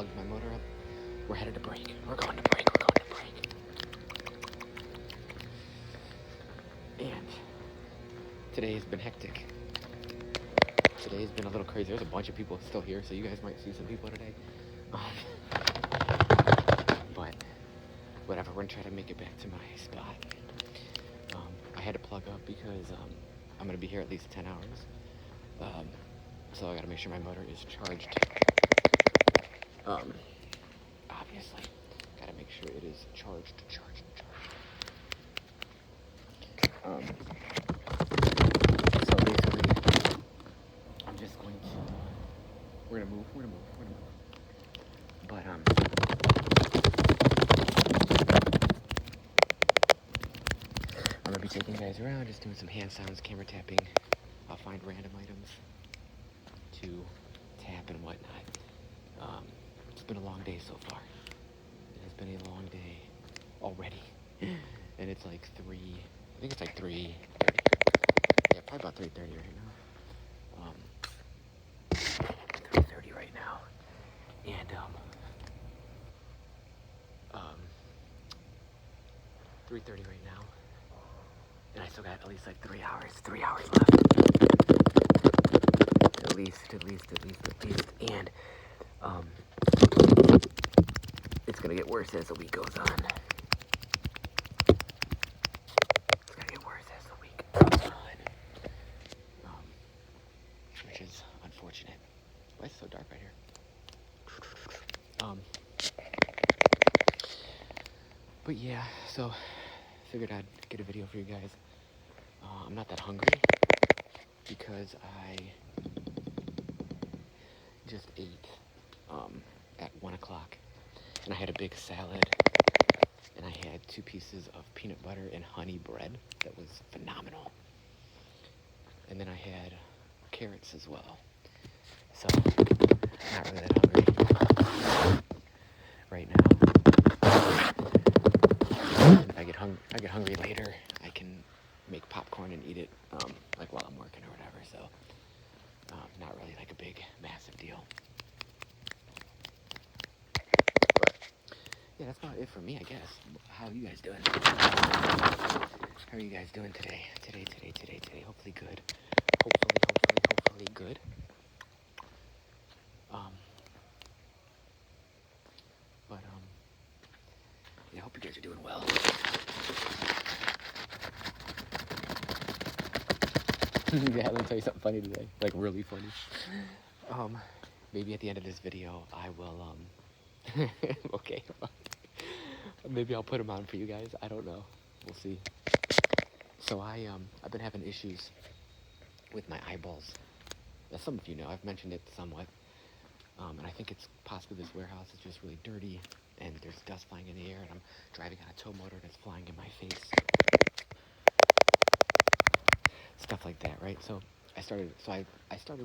plugged my motor up. We're headed to break. We're going to break. We're going to break. And today has been hectic. Today's been a little crazy. There's a bunch of people still here, so you guys might see some people today. But whatever, we're gonna try to make it back to my spot. I had to plug up because I'm gonna be here at least 10 hours. So I gotta make sure my motor is charged. Obviously, gotta make sure it is charged. So basically, I'm just going to, we're gonna move. But, I'm gonna be taking you guys around, just doing some hand sounds, camera tapping. I'll find random items to tap and whatnot. It's been a long day so far. It has been a long day already. And it's like 3:30. Yeah, probably about 3:30 right now. 3:30 right now. And, 3:30 right now. And I still got at least like 3 hours. 3 hours left. At least. And, it's gonna get worse as the week goes on. Which is unfortunate. Why is it so dark right here? But yeah, so figured I'd get a video for you guys. I'm not that hungry because I just ate at 1 o'clock, and I had a big salad, and I had 2 pieces of peanut butter and honey bread that was phenomenal. And then I had carrots as well. So, I'm not really that hungry right now. And if I get hungry later, I can make popcorn and eat it, like while I'm working or whatever. So, not really like a big, massive deal. But yeah, that's about it for me, I guess. How are you guys doing? How are you guys doing today? Today. Hopefully good. Hopefully good. Yeah, I hope you guys are doing well. Yeah, let me tell you something funny today. Like, really funny. Maybe at the end of this video, I will, okay. Maybe I'll put them on for you guys. I don't know. We'll see. So I've been having issues with my eyeballs. As some of you know, I've mentioned it somewhat. And I think it's possibly this warehouse is just really dirty, and there's dust flying in the air, and I'm driving on a tow motor and it's flying in my face. Stuff like that, right? So I started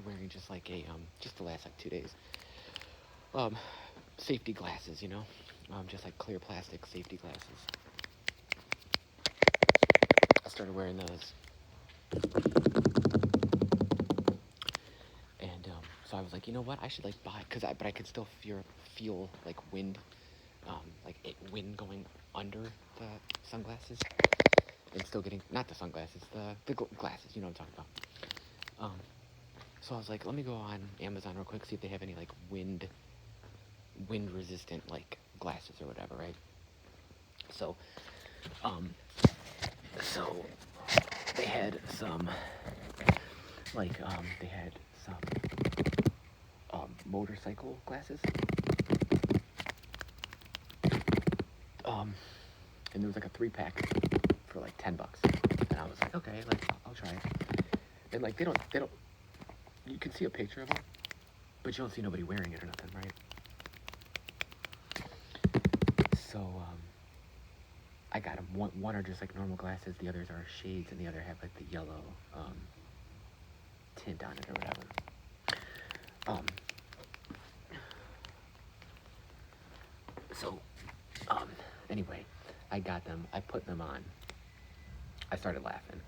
wearing just like just the last like 2 days, safety glasses, you know, just like clear plastic safety glasses. I started wearing those, and so I was like, you know what, I should like buy, but I could still feel like wind, wind going under the sunglasses, and still getting, not the sunglasses, the glasses, you know what I'm talking about. So I was like, let me go on Amazon real quick, see if they have any like wind resistant like glasses or whatever, right? So they had some motorcycle glasses. And there was like a 3-pack for like $10. And I was like, okay, like I'll try it. And like they don't you can see a picture of them, but you don't see nobody wearing it or nothing, right? So I got them. One are just like normal glasses, the others are shades, and the other have like the yellow tint on it or whatever. Anyway, I got them. I put them on. I started laughing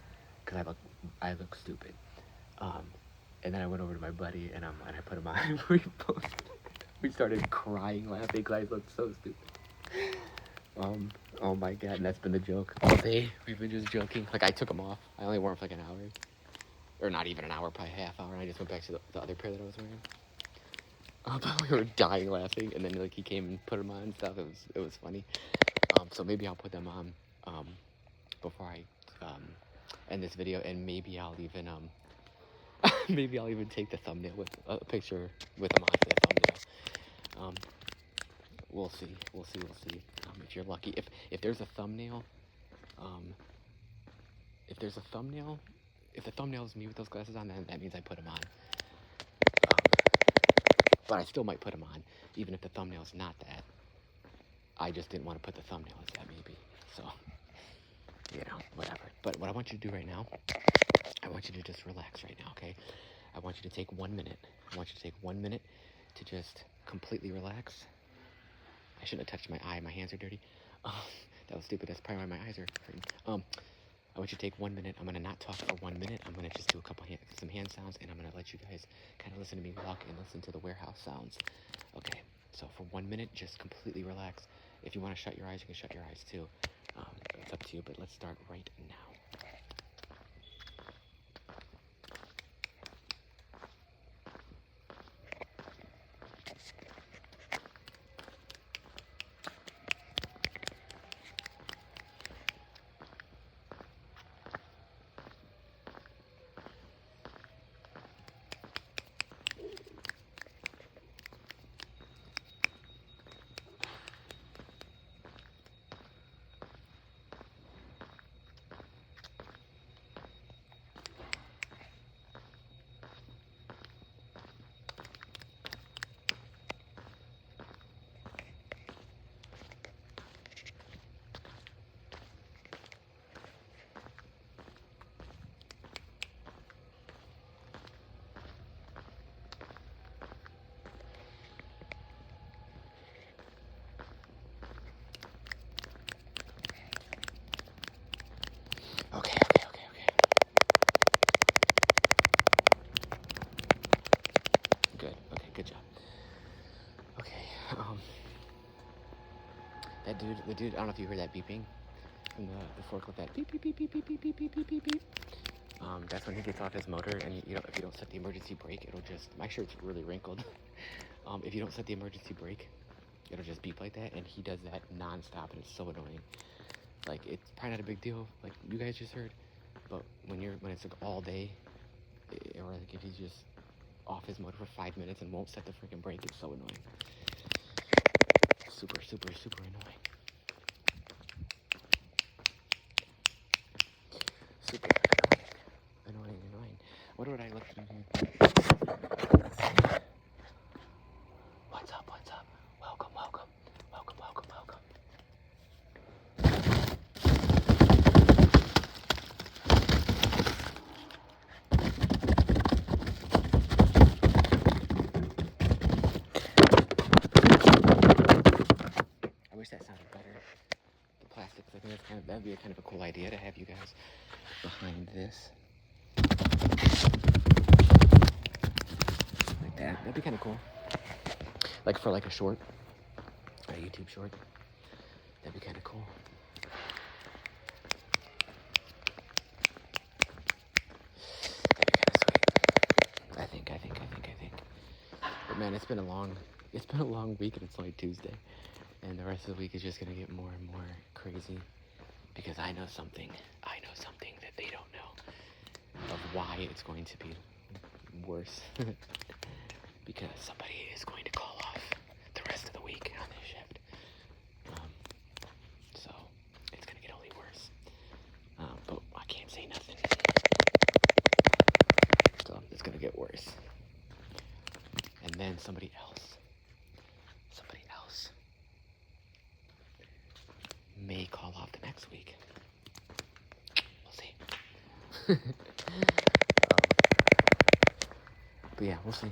because I look stupid. And then I went over to my buddy and I put them on and we posted. We started crying, laughing, guys looked so stupid. Oh my god, and that's been the joke all day. We've been just joking. Like, I took them off. I only wore them for like an hour. Or not even an hour, probably half hour, and I just went back to the other pair that I was wearing. But we were dying laughing, and then like he came and put them on and stuff. It was funny. So maybe I'll put them on before I end this video, and maybe I'll even maybe I'll even take the thumbnail with a picture with them on for the thumbnail. We'll see. If you're lucky, if there's a thumbnail, if the thumbnail is me with those glasses on, then that means I put them on. But I still might put them on, even if the thumbnail's not that. I just didn't want to put the thumbnail as that, maybe. So, whatever. But what I want you to do right now, I want you to just relax right now, okay? I want you to take 1 minute. I want you to take 1 minute to just completely relax. I shouldn't have touched my eye. My hands are dirty. That was stupid. That's probably why my eyes are hurting. I want you to take 1 minute. I'm going to not talk for 1 minute. I'm going to just do some hand sounds, and I'm going to let you guys kind of listen to me walk and listen to the warehouse sounds. Okay, so for 1 minute, just completely relax. If you want to shut your eyes, you can shut your eyes too. It's up to you, but let's start right now. Okay. Good. Okay, good job. Okay, the dude, I don't know if you heard that beeping from the forklift, that beep, beep, beep, beep, beep, beep, beep, beep, beep, beep, beep. That's when he gets off his motor, and if you don't set the emergency brake, it'll just, my shirt's really wrinkled. If you don't set the emergency brake, it'll just beep like that, and he does that non-stop, and it's so annoying. Like, it's probably not a big deal, like you guys just heard, but when it's like all day, or like if he's just off his motor for 5 minutes and won't set the freaking brake, it's so annoying. Super, super, super annoying. Super annoying. What would I look in here? What's up? Welcome. I wish that sounded better. The plastics, I think that'd be kind of a cool idea to have you guys behind this. Like that. That'd be kind of cool. Like for like a YouTube short. That'd be kind of cool. That'd be kind of sweet. I think. But man, it's been a long week, and it's only Tuesday. And the rest of the week is just gonna get more and more crazy, because I know something that they don't know of why it's going to be worse. Because somebody is going to call off the rest of the week on this shift. So it's gonna get only worse. But I can't say nothing. So it's gonna get worse. And then somebody else may call off the next week. We'll see. But yeah, we'll see.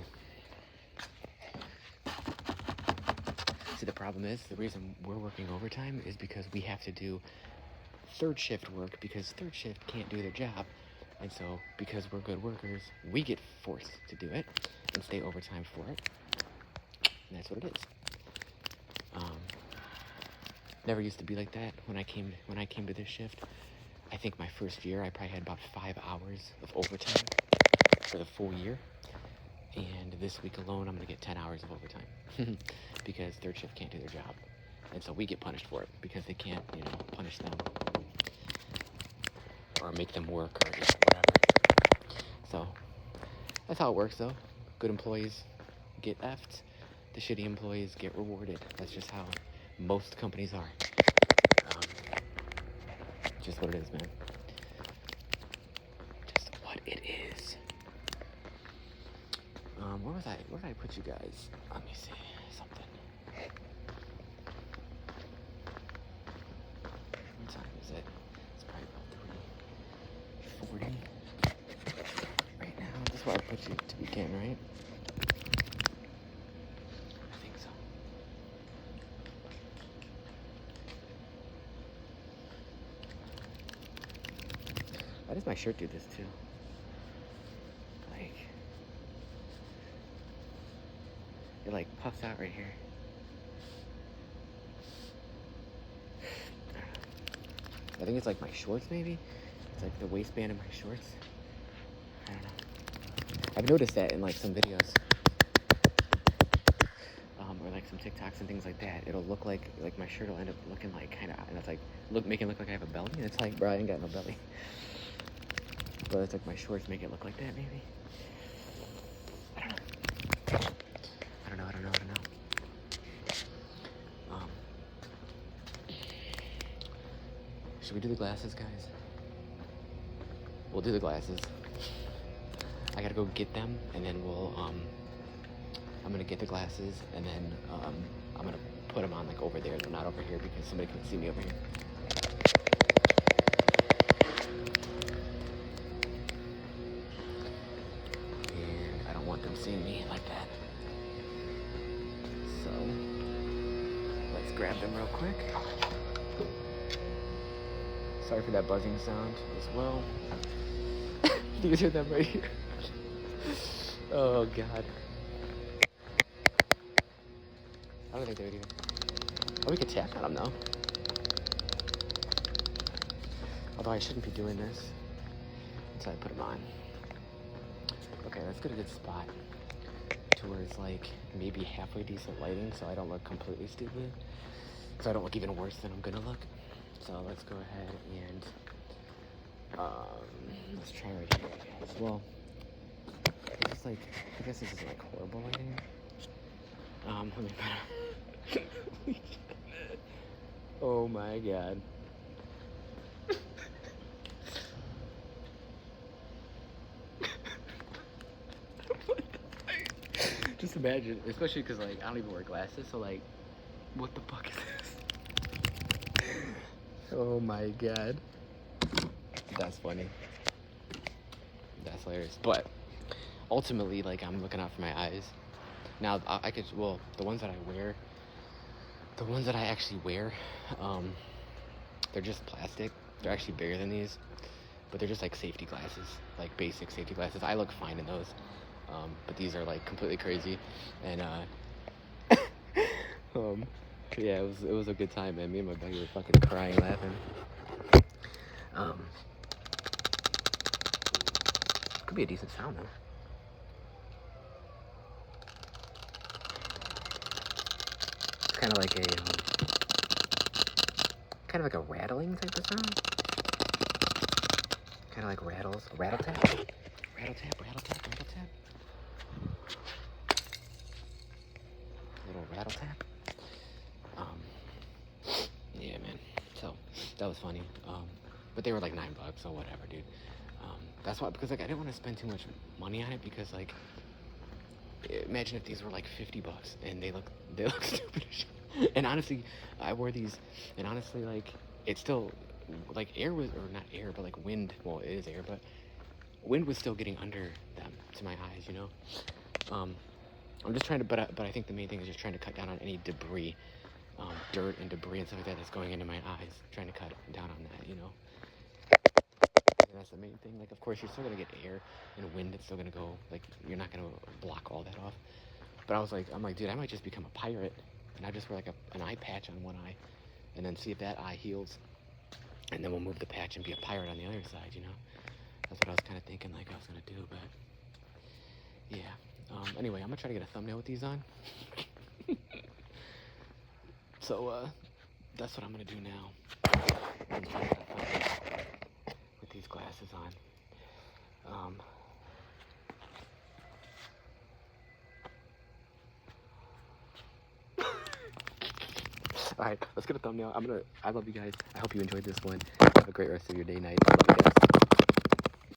See, the problem is, the reason we're working overtime is because we have to do third shift work, because third shift can't do their job. And so, because we're good workers, we get forced to do it and stay overtime for it. and that's what it is. Never used to be like that when I came to this shift. I think my first year I probably had about 5 hours of overtime for the full year, and this week alone I'm gonna get 10 hours of overtime because third shift can't do their job, and so we get punished for it because they can't, punish them or make them work or just whatever. So that's how it works, though. Good employees get effed. The shitty employees get rewarded. That's just how most companies are. Just what it is, man. Just what it is. Where did I put you guys? Let me see something. What time is it? It's probably about 3:40 right now. This is where I put you to begin, right? I think so. Why does my shirt do this too? Like, it like puffs out right here. I think it's like my shorts, maybe. It's like the waistband of my shorts. I don't know. I've noticed that in like some videos, or like some TikToks and things like that. It'll look like my shirt will end up looking like kind of, and it's like making it look like I have a belly, and it's like, bro, I ain't got no belly. But it's like my shorts make it look like that, maybe. I don't know. Should we do the glasses, guys? We'll do the glasses. I gotta go get them, and then I'm gonna get the glasses, and then I'm gonna put them on like over there. They're not over here because somebody can see me over here. And I don't want them seeing me like that. So let's grab them real quick. Sorry for that buzzing sound as well. These are them right here. Oh God. I don't think they would even. Oh, we could tap on them though. Although I shouldn't be doing this until I put them on. Okay, let's get a good spot towards like maybe halfway decent lighting, so I don't look completely stupid. So I don't look even worse than I'm gonna look. So let's go ahead and let's try right here as well. It's like, I guess this is like horrible lighting. Let me oh my God. Just imagine, especially because like I don't even wear glasses, so like, what the fuck is this? Oh my God. That's funny. That's hilarious. But ultimately, like, I'm looking out for my eyes. Now, I could, well, the ones that I actually wear, they're just plastic. They're actually bigger than these, but they're just like safety glasses, like basic safety glasses. I look fine in those, but these are like completely crazy. And yeah, it was a good time, man. Me and my buddy were fucking crying, laughing. Could be a decent sound though. It's kind of like a rattling type of sound. Kind of like rattles, rattle tap, rattle tap, rattle tap, rattle tap. A little rattle tap. Yeah, man. So that was funny. But they were like $9, so whatever, dude. That's why, because like I didn't want to spend too much money on it, because like, imagine if these were like $50 and they look stupid as shit. And honestly, I wore these, and honestly, like, it's still like air was, or not air, but like wind. Well, it is air, but wind was still getting under them to my eyes, you know. I'm just trying to, but I think the main thing is just trying to cut down on any debris, dirt and debris and stuff like that that's going into my eyes. Trying to cut down on that, you know. And that's the main thing. Like, of course, you're still gonna get air and wind. It's still gonna go. Like, you're not gonna block all that off. But I'm like, dude, I might just become a pirate, and I just wear like an eye patch on one eye, and then see if that eye heals, and then we'll move the patch and be a pirate on the other side, you know? That's what I was kind of thinking like I was gonna do, but yeah. Anyway, I'm gonna try to get a thumbnail with these on. So that's what I'm gonna do now. I'm trying to get a thumbnail with these glasses on. All right, let's get a thumbnail. I love you guys. I hope you enjoyed this one. Have a great rest of your day, night. I love you guys.